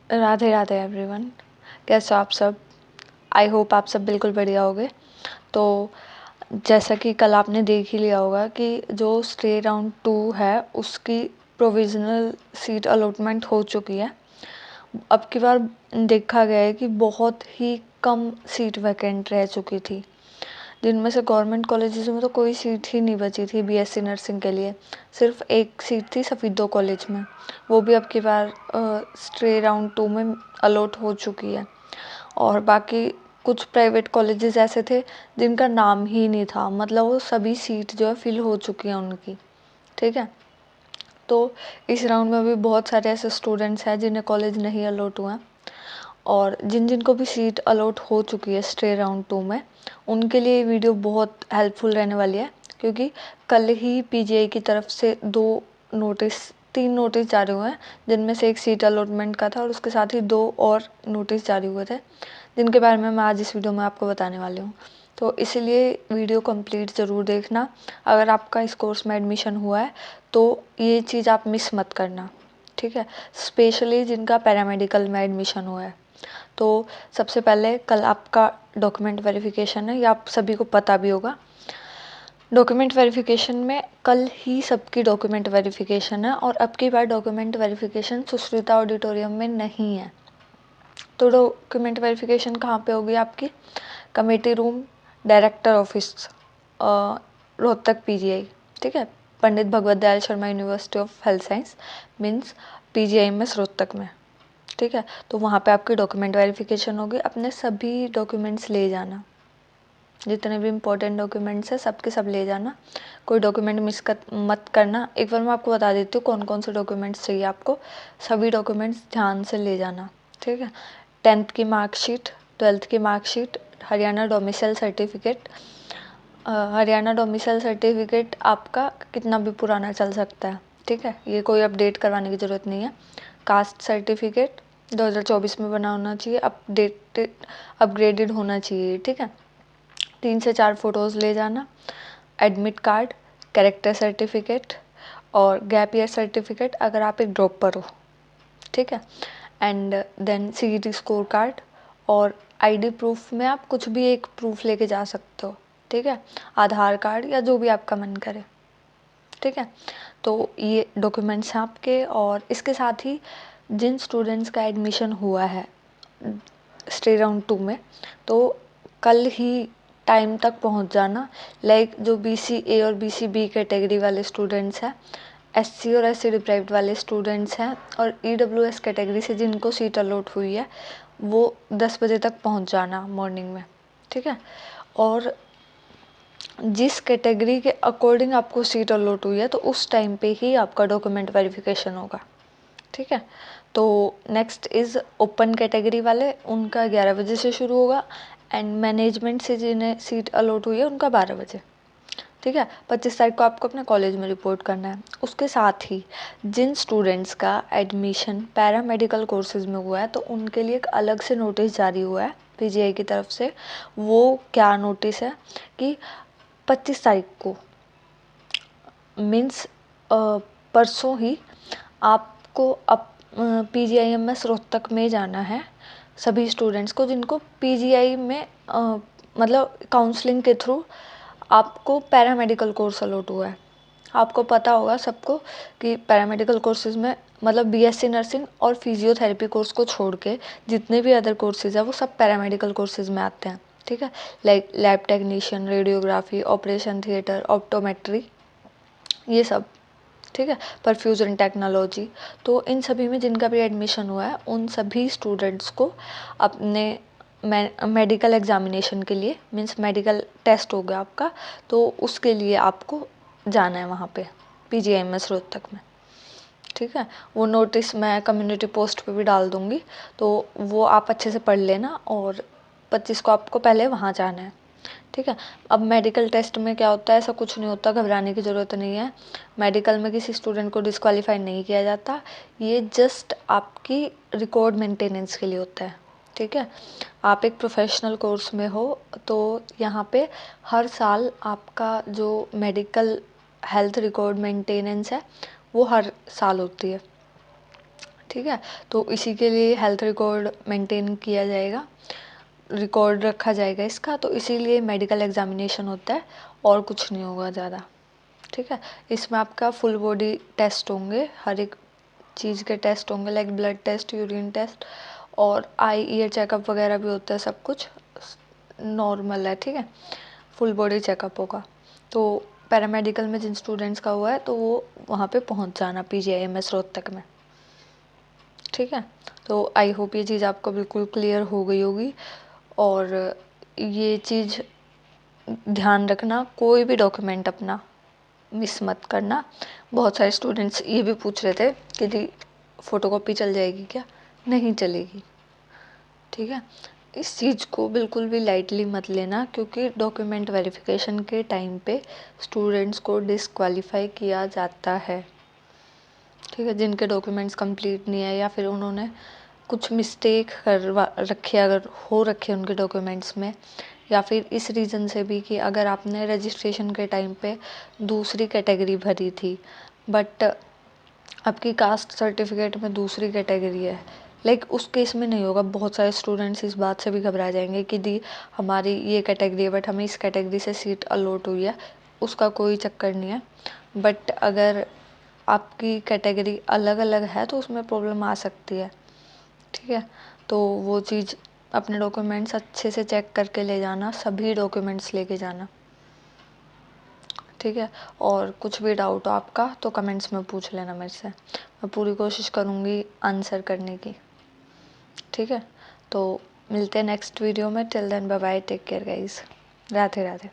Radhe Radhe everyone. कैसे हो आप सब? आई होप आप सब बिल्कुल बढ़िया होगे। तो जैसा कि कल आपने देख ही लिया होगा कि जो स्टे राउंड 2 है उसकी प्रोविजनल सीट अलॉटमेंट हो चुकी है। अब की बार देखा गया है कि बहुत ही कम सीट वैकेंट रह चुकी थी, जिनमें से गवर्नमेंट कॉलेजेस में तो कोई सीट ही नहीं बची थी बीएससी नर्सिंग के लिए। सिर्फ एक सीट थी सफीदो कॉलेज में, वो भी अब की बार स्टे राउंड 2 में अलॉट हो चुकी है। और बाकी कुछ प्राइवेट कॉलेजेस ऐसे थे जिनका नाम ही नहीं था, मतलब वो सभी सीट जो है फिल हो चुकी हैं उनकी। ठीक है, तो इस राउंड में भी बहुत सारे ऐसे स्टूडेंट्स हैं जिन्हें कॉलेज नहीं अलॉट हुआ, और जिन जिन को भी सीट अलॉट हो चुकी है स्टे राउंड 2 में, उनके लिए ये वीडियो बहुत हेल्पफुल रहने वाली है। क्योंकि कल ही पीजीआई की तरफ से 3 नोटिस जारी हुए हैं, जिनमें से एक सीट अलॉटमेंट का था और उसके साथ ही 2 और नोटिस जारी हुए थे, जिनके बारे में मैं आज इस वीडियो में आपको बताने वाली हूँ। तो इसीलिए वीडियो कंप्लीट ज़रूर देखना। अगर आपका इस कोर्स में एडमिशन हुआ है तो ये चीज़ आप मिस मत करना, ठीक है? स्पेशली जिनका पैरामेडिकल में एडमिशन हुआ है। तो सबसे पहले कल आपका डॉक्यूमेंट वेरिफिकेशन है, ये आप सभी को पता भी होगा। डॉक्यूमेंट वेरिफिकेशन में कल ही सबकी डॉक्यूमेंट वेरिफिकेशन है, और अब की बार डॉक्यूमेंट वेरिफिकेशन सुश्रुता ऑडिटोरियम में नहीं है। तो डॉक्यूमेंट वेरिफिकेशन कहाँ पे होगी आपकी? Committee room, director office, Rohtak PGI. ठीक है, Pandit Bhagwat Dayal Sharma university of health science means PGIMS Rohtak में। ठीक है, तो वहाँ पे आपकी डॉक्यूमेंट वेरिफिकेशन होगी। अपने सभी डॉक्यूमेंट्स ले जाना, जितने भी इम्पोर्टेंट डॉक्यूमेंट्स हैं सबके सब ले जाना, कोई डॉक्यूमेंट मत करना। एक बार मैं आपको बता देती हूँ कौन कौन से डॉक्यूमेंट्स चाहिए आपको। सभी डॉक्यूमेंट्स ध्यान से ले जाना, ठीक है? 10th की मार्कशीट, 12th की marksheet, Haryana domicile certificate. Haryana domicile certificate आपका कितना भी पुराना चल सकता है, ठीक है? ये कोई अपडेट करवाने की ज़रूरत नहीं है। कास्ट सर्टिफिकेट 2024 में बना होना चाहिए, अपग्रेडेड होना चाहिए, ठीक है? 3 से 4 फ़ोटोज़ ले जाना। एडमिट कार्ड, कैरेक्टर सर्टिफिकेट और गैप ईयर सर्टिफिकेट अगर आप एक ड्रॉपर हो, ठीक है? And then CET score card, और आईडी प्रूफ में आप कुछ भी एक प्रूफ लेके जा सकते हो, ठीक है? आधार कार्ड या जो भी आपका मन करे, ठीक है? तो ये डॉक्यूमेंट्स हैं आपके। और इसके साथ ही जिन स्टूडेंट्स का एडमिशन हुआ है स्टे राउंड 2 में, तो कल ही टाइम तक पहुंच जाना। लाइक जो BCA और BCB कैटेगरी वाले स्टूडेंट्स हैं, SC और SC डिप्राइव्ड वाले स्टूडेंट्स हैं, और EWS कैटेगरी से जिनको सीट अलॉट हुई है वो 10 बजे तक पहुंच जाना मॉर्निंग में, ठीक है? और जिस कैटेगरी के अकॉर्डिंग आपको सीट अलॉट हुई है तो उस टाइम पे ही आपका डॉक्यूमेंट वेरिफिकेशन होगा, ठीक है? तो नेक्स्ट इज़ ओपन कैटेगरी वाले, उनका 11 बजे से शुरू होगा। एंड मैनेजमेंट से जिन्हें सीट अलॉट हुई है उनका 12 बजे, ठीक है? 25 तारीख को आपको अपने कॉलेज में रिपोर्ट करना है। उसके साथ ही जिन स्टूडेंट्स का एडमिशन पैरामेडिकल कोर्सेज में हुआ है तो उनके लिए एक अलग से नोटिस जारी हुआ है पीजीआई की तरफ से। वो क्या नोटिस है कि 25 तारीख को मीन्स परसों ही आपको PGIMS रोहतक में जाना है, सभी स्टूडेंट्स को जिनको पीजीआई में मतलब काउंसलिंग के थ्रू आपको पैरामेडिकल कोर्स अलॉट हुआ है। आपको पता होगा सबको कि पैरामेडिकल कोर्सेज में मतलब बीएससी नर्सिंग और फिजियोथेरेपी कोर्स को छोड़ के जितने भी अदर कोर्सेज है वो सब पैरामेडिकल कोर्सेज में आते हैं, ठीक है? Like lab technician, radiography, operation theatre, optometry, ये सब, ठीक है? Perfusion technology. तो इन सभी में जिनका भी एडमिशन हुआ है उन सभी स्टूडेंट्स को अपने मेडिकल एग्जामिनेशन के लिए मीन्स मेडिकल टेस्ट हो गया आपका, तो उसके लिए आपको जाना है वहाँ पे PGIMS रोहतक में, ठीक है? वो नोटिस मैं कम्युनिटी पोस्ट पे भी डाल दूँगी, तो वो आप अच्छे से पढ़ लेना। और 25 को आपको पहले वहाँ जाना है, ठीक है? अब मेडिकल टेस्ट में क्या होता है, ऐसा कुछ नहीं होता, घबराने की ज़रूरत नहीं है। मेडिकल में किसी स्टूडेंट को डिस्क्वालीफाई नहीं किया जाता, ये जस्ट आपकी रिकॉर्ड मेंटेनेंस के लिए होता है, ठीक है? आप एक प्रोफेशनल कोर्स में हो तो यहाँ पे हर साल आपका जो मेडिकल हेल्थ रिकॉर्ड मेंटेनेंस है वो हर साल होती है, ठीक है। तो इसी के लिए हेल्थ रिकॉर्ड मेंटेन किया जाएगा, रिकॉर्ड रखा जाएगा इसका, तो इसीलिए मेडिकल एग्जामिनेशन होता है और कुछ नहीं होगा ज़्यादा। ठीक है। इसमें आपका फुल बॉडी टेस्ट होंगे, हर एक चीज़ के टेस्ट होंगे, like blood test, urine test और आई ईयर चेकअप वगैरह भी होता है, सब कुछ नॉर्मल है। ठीक है। फुल बॉडी चेकअप होगा। तो पैरामेडिकल में जिन स्टूडेंट्स का हुआ है तो वो वहाँ पे पहुँच जाना PGIMS रोहतक में। ठीक है। तो आई होप ये चीज़ आपको बिल्कुल क्लियर हो गई होगी। और ये चीज़ ध्यान रखना, कोई भी डॉक्यूमेंट अपना मिस मत करना। बहुत सारे स्टूडेंट्स ये भी पूछ रहे थे कि दी फ़ोटोकॉपी चल जाएगी क्या? नहीं चलेगी। ठीक है। इस चीज़ को बिल्कुल भी लाइटली मत लेना, क्योंकि डॉक्यूमेंट वेरिफिकेशन के टाइम पे स्टूडेंट्स को डिसक्वालीफाई किया जाता है। ठीक है। जिनके डॉक्यूमेंट्स कंप्लीट नहीं है या फिर उन्होंने कुछ मिस्टेक करवा रखी है, अगर हो रखे उनके डॉक्यूमेंट्स में, या फिर इस रीज़न से भी कि अगर आपने रजिस्ट्रेशन के टाइम पे दूसरी कैटेगरी भरी थी बट आपकी कास्ट सर्टिफिकेट में दूसरी कैटेगरी है, लाइक उस केस में नहीं होगा। बहुत सारे स्टूडेंट्स इस बात से भी घबरा जाएंगे कि दी हमारी ये कैटेगरी है बट हमें इस कैटेगरी से सीट अलॉट हुई है, उसका कोई चक्कर नहीं है। बट अगर आपकी कैटेगरी अलग अलग है तो उसमें प्रॉब्लम आ सकती है। ठीक है। तो वो चीज़ अपने डॉक्यूमेंट्स अच्छे से चेक करके ले जाना, सभी डॉक्यूमेंट्स लेके जाना। ठीक है। और कुछ भी डाउट हो आपका तो कमेंट्स में पूछ लेना मेरे से, मैं पूरी कोशिश करूँगी आंसर करने की। ठीक है। तो मिलते हैं नेक्स्ट वीडियो में। Till then bye bye, take care guys, Radhe Radhe.